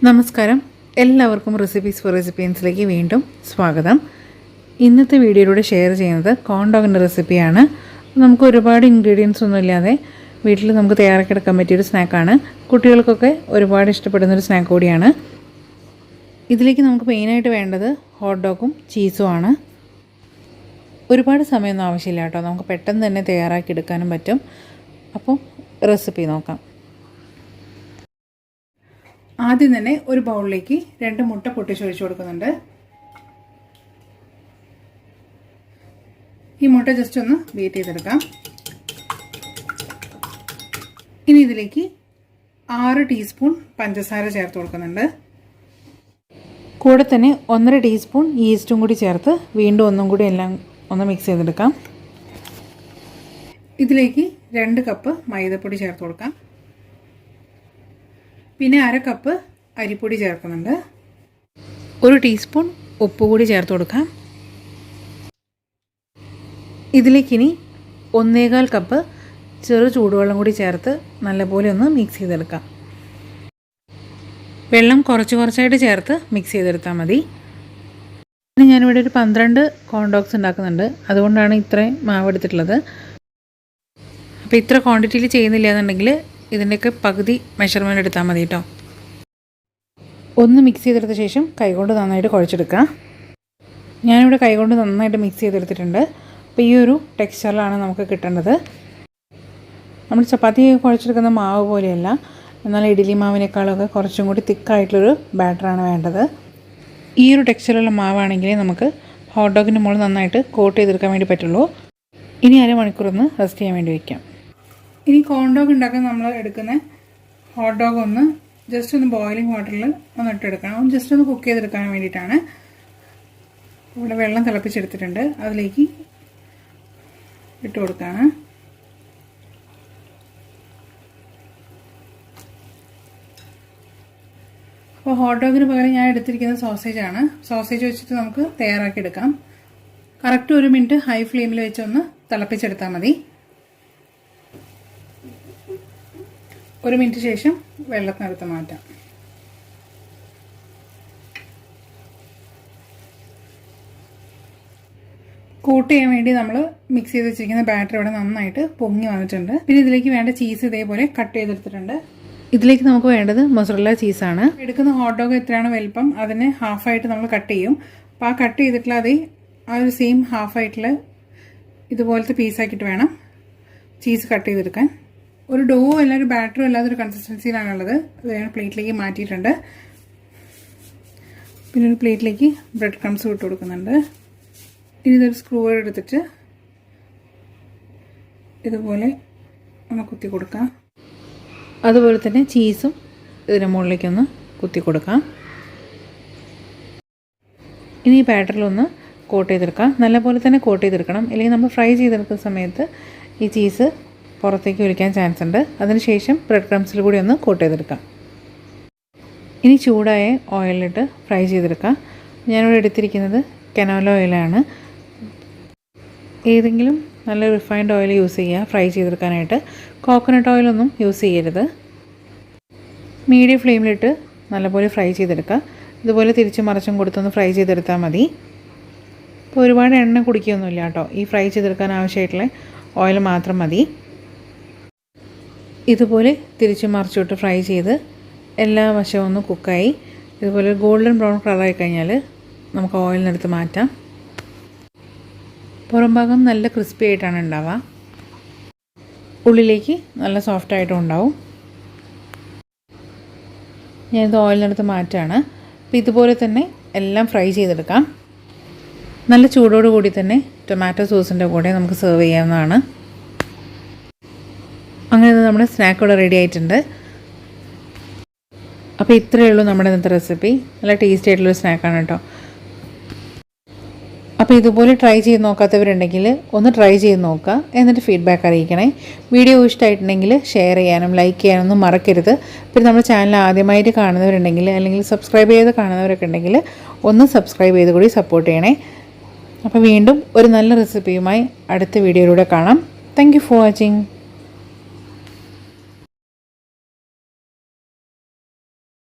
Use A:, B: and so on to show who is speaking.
A: നമസ്കാരം, എല്ലാവർക്കും recipes four റെസിപ്പിയൻസിലേക്ക് വീണ്ടും സ്വാഗതം. ഇന്നത്തെ വീഡിയോയിലൂടെ ഷെയർ ചെയ്യുന്നത് കോൺ ഡോഗിൻ്റെ റെസിപ്പിയാണ്. നമുക്ക് ഒരുപാട് ഇൻഗ്രീഡിയൻസ് ഒന്നും ഇല്ലാതെ വീട്ടിൽ നമുക്ക് തയ്യാറാക്കിയെടുക്കാൻ പറ്റിയൊരു സ്നാക്കാണ്. കുട്ടികൾക്കൊക്കെ ഒരുപാട് ഇഷ്ടപ്പെടുന്നൊരു സ്നാക്ക് കൂടിയാണ്. ഇതിലേക്ക് നമുക്ക് മെയിനായിട്ട് വേണ്ടത് ഹോട്ട് ഡോഗും ചീസുമാണ്. ഒരുപാട് സമയമൊന്നും ആവശ്യമില്ല കേട്ടോ, നമുക്ക് പെട്ടെന്ന് തന്നെ തയ്യാറാക്കിയെടുക്കാനും പറ്റും. അപ്പോൾ റെസിപ്പി നോക്കാം. ആദ്യം തന്നെ ഒരു ബൗളിലേക്ക് 2 മുട്ട പൊട്ടിച്ചൊഴിച്ച് കൊടുക്കുന്നുണ്ട്. ഈ മുട്ട ജസ്റ്റ് ഒന്ന് ബീറ്റ് ചെയ്തെടുക്കാം. ഇനി ഇതിലേക്ക് 6 ടീസ്പൂൺ പഞ്ചസാര ചേർത്ത് കൊടുക്കുന്നുണ്ട്. കൂടെ തന്നെ 1.5 ടീസ്പൂൺ ഈസ്റ്റും കൂടി ചേർത്ത് വീണ്ടും ഒന്നും കൂടി എല്ലാം ഒന്ന് മിക്സ് ചെയ്തെടുക്കാം. ഇതിലേക്ക് 2 കപ്പ് മൈദപ്പൊടി ചേർത്ത് കൊടുക്കാം. പിന്നെ 1/2 കപ്പ് അരിപ്പൊടി ചേർക്കുന്നുണ്ട്. 1 ടീസ്പൂൺ ഉപ്പ് കൂടി ചേർത്ത് കൊടുക്കാം. ഇതിലേക്കിനി 1.25 കപ്പ് ചെറു ചൂടുവെള്ളം കൂടി ചേർത്ത് നല്ലപോലെ ഒന്ന് മിക്സ് ചെയ്തെടുക്കാം. വെള്ളം കുറച്ചായിട്ട് ചേർത്ത് മിക്സ് ചെയ്തെടുത്താൽ മതി. പിന്നെ ഞാനിവിടെ ഒരു 12 കോൺ ഡോഗ്സ് ഉണ്ടാക്കുന്നുണ്ട്, അതുകൊണ്ടാണ് ഇത്രയും മാവ് എടുത്തിട്ടുള്ളത്. അപ്പോൾ ഇത്ര ക്വാണ്ടിറ്റിയിൽ ചെയ്യുന്നില്ല എന്നുണ്ടെങ്കിൽ ഇതിൻ്റെയൊക്കെ പകുതി മെഷർമെൻറ്റ് എടുത്താൽ മതി കേട്ടോ. ഒന്ന് മിക്സ് ചെയ്തെടുത്ത ശേഷം കൈകൊണ്ട് നന്നായിട്ട് കുഴച്ചെടുക്കുക. ഞാനിവിടെ കൈകൊണ്ട് നന്നായിട്ട് മിക്സ് ചെയ്തെടുത്തിട്ടുണ്ട്. അപ്പോൾ ഈ ഒരു ടെക്സ്ചറിലാണ് നമുക്ക് കിട്ടേണ്ടത്. നമ്മൾ ചപ്പാത്തി കുഴച്ചെടുക്കുന്ന മാവ് പോലെയല്ല, എന്നാൽ ഇഡ്ഡലി മാവിനേക്കാളൊക്കെ കുറച്ചും കൂടി തിക്കായിട്ടുള്ളൊരു ബാറ്ററാണ് വേണ്ടത്. ഈ ഒരു ടെക്സ്ചറിലുള്ള മാവാണെങ്കിലേ നമുക്ക് ഹോട്ട് ഡോഗിൻ്റെ മുകളിൽ നന്നായിട്ട് കോട്ട് ചെയ്തെടുക്കാൻ വേണ്ടി പറ്റുള്ളൂ. ഇനി 1/2 മണിക്കൂറൊന്ന് റെസ്റ്റ് ചെയ്യാൻ വേണ്ടി വയ്ക്കാം. ഇനി കോൺ ഡോഗ് ഉണ്ടാക്കാൻ നമ്മൾ എടുക്കുന്ന ഹോട്ട് ഡോഗ് ഒന്ന് ജസ്റ്റ് ഒന്ന് ബോയിലിംഗ് വാട്ടറിൽ ഒന്ന് ഇട്ടെടുക്കണം. ജസ്റ്റ് ഒന്ന് കുക്ക് ചെയ്തെടുക്കാൻ വേണ്ടിയിട്ടാണ്. ഇവിടെ വെള്ളം തിളപ്പിച്ചെടുത്തിട്ടുണ്ട്, അതിലേക്ക് ഇട്ട് കൊടുക്കുകയാണ്. അപ്പോൾ ഹോട്ട് ഡോഗിന് പകരം ഞാൻ എടുത്തിരിക്കുന്നത് സോസേജാണ്. സോസേജ് വെച്ചിട്ട് നമുക്ക് തയ്യാറാക്കിയെടുക്കാം. കറക്റ്റ് 1 മിനിറ്റ് ഹൈ ഫ്ലെയിമിൽ വെച്ചൊന്ന് തിളപ്പിച്ചെടുത്താൽ മതി. 1 മിനിറ്റ് ശേഷം വെള്ളത്തിനടുത്ത് മാറ്റാം. കൂട്ട് ചെയ്യാൻ വേണ്ടി നമ്മൾ മിക്സ് ചെയ്ത് വെച്ചിരിക്കുന്ന ബാറ്റർ ഇവിടെ നന്നായിട്ട് പൊങ്ങി വന്നിട്ടുണ്ട്. പിന്നെ ഇതിലേക്ക് വേണ്ട ചീസ് ഇതേപോലെ കട്ട് ചെയ്തെടുത്തിട്ടുണ്ട്. ഇതിലേക്ക് നമുക്ക് വേണ്ടത് മൊസറല്ല ചീസാണ്. എടുക്കുന്ന ഹോട്ട് ഡോഗ് എത്രയാണ് വലുപ്പം അതിന് ഹാഫായിട്ട് നമ്മൾ കട്ട് ചെയ്യും. അപ്പോൾ ആ കട്ട് ചെയ്തിട്ടുള്ള അതേ ആ ഒരു സെയിം ഹാഫായിട്ടുള്ള ഇതുപോലത്തെ പീസാക്കിയിട്ട് വേണം ചീസ് കട്ട് ചെയ്തെടുക്കാൻ. ഒരു ഡോ അല്ല ഒരു ബാറ്ററും അല്ലാതൊരു കൺസിസ്റ്റൻസിയിലാണുള്ളത്. അത് ഞാൻ പ്ലേറ്റിലേക്ക് മാറ്റിയിട്ടുണ്ട്. പിന്നെ ഒരു പ്ലേറ്റിലേക്ക് ബ്രെഡ് ക്രംസ് ഇട്ട് കൊടുക്കുന്നുണ്ട്. ഇനി ഇതൊരു സ്ക്രൂ എടുത്തിട്ട് ഇതുപോലെ ഒന്ന് കുത്തി കൊടുക്കാം. അതുപോലെ തന്നെ ചീസും ഇതിന് മുകളിലേക്കൊന്ന് കുത്തി കൊടുക്കാം. ഇനി ഈ ബാറ്ററിലൊന്ന് കോട്ട് ചെയ്തെടുക്കാം. നല്ലപോലെ തന്നെ കോട്ട് ചെയ്തെടുക്കണം, അല്ലെങ്കിൽ നമ്മൾ ഫ്രൈ ചെയ്തെടുക്കുന്ന സമയത്ത് ഈ ചീസ് പുറത്തേക്ക് ഒലിക്കാൻ ചാൻസ് ഉണ്ട്. അതിനുശേഷം ബ്രെഡ് ക്രംസിൽ കൂടി ഒന്ന് കോട്ട് ചെയ്തെടുക്കാം. ഇനി ചൂടായ ഓയിലിട്ട് ഫ്രൈ ചെയ്തെടുക്കാം. ഞാനിവിടെ എടുത്തിരിക്കുന്നത് കനോല ഓയിലാണ്. ഏതെങ്കിലും നല്ല റിഫൈൻഡ് ഓയിൽ യൂസ് ചെയ്യുക ഫ്രൈ ചെയ്തെടുക്കാനായിട്ട്. കോക്കനട്ട് ഓയിലൊന്നും യൂസ് ചെയ്യരുത്. മീഡിയം ഫ്ലെയിമിലിട്ട് നല്ലപോലെ ഫ്രൈ ചെയ്തെടുക്കുക. ഇതുപോലെ തിരിച്ചും മറിച്ചും കൊടുത്തൊന്ന് ഫ്രൈ ചെയ്തെടുത്താൽ മതി. ഇപ്പോൾ ഒരുപാട് എണ്ണ കുടിക്കുകയൊന്നുമില്ല കേട്ടോ, ഈ ഫ്രൈ ചെയ്തെടുക്കാൻ ആവശ്യമായിട്ടുള്ള ഓയിൽ മാത്രം മതി. ഇതുപോലെ തിരിച്ചും മറിച്ചിട്ട് ഫ്രൈ ചെയ്ത് എല്ലാ വശവും ഒന്ന് കുക്കായി ഇതുപോലെ ഗോൾഡൻ ബ്രൗൺ കളറായി കഴിഞ്ഞാൽ നമുക്ക് ഓയിലിനെടുത്ത് മാറ്റാം. പുറം ഭാഗം നല്ല ക്രിസ്പി ആയിട്ടാണ് ഉണ്ടാവുക, ഉള്ളിലേക്ക് നല്ല സോഫ്റ്റായിട്ടും ഉണ്ടാവും. ഞാനിത് ഓയിലിനെടുത്ത് മാറ്റാണ്. അപ്പോൾ ഇതുപോലെ തന്നെ എല്ലാം ഫ്രൈ ചെയ്തെടുക്കാം. നല്ല ചൂടോടുകൂടി തന്നെ ടൊമാറ്റോ സോസിൻ്റെ കൂടെ നമുക്ക് സെർവ് ചെയ്യാവുന്നതാണ്. അങ്ങനെ നമ്മുടെ സ്നാക്ക് ഇവിടെ റെഡി ആയിട്ടുണ്ട്. അപ്പോൾ ഇത്രയേ ഉള്ളൂ നമ്മുടെ ഇന്നത്തെ റെസിപ്പി. നല്ല ടേസ്റ്റി ആയിട്ടുള്ളൊരു സ്നാക്കാണ് കേട്ടോ. അപ്പോൾ ഇതുപോലെ ട്രൈ ചെയ്ത് നോക്കാത്തവരുണ്ടെങ്കിൽ ഒന്ന് ട്രൈ ചെയ്ത് നോക്കുക, എന്നിട്ട് ഫീഡ്ബാക്ക് അറിയിക്കണേ. വീഡിയോ ഇഷ്ടമായിട്ടുണ്ടെങ്കിൽ ഷെയർ ചെയ്യാനും ലൈക്ക് ചെയ്യാനൊന്നും മറക്കരുത്. പിന്നെ നമ്മുടെ ചാനൽ ആദ്യമായിട്ട് കാണുന്നവരുണ്ടെങ്കിൽ അല്ലെങ്കിൽ സബ്സ്ക്രൈബ് ചെയ്ത് കാണുന്നവരൊക്കെ ഉണ്ടെങ്കിൽ ഒന്ന് സബ്സ്ക്രൈബ് ചെയ്ത് കൂടി സപ്പോർട്ട് ചെയ്യണേ. അപ്പോൾ വീണ്ടും ഒരു നല്ല റെസിപ്പിയുമായി അടുത്ത വീഡിയോയിലൂടെ കാണാം. Thank you for watching.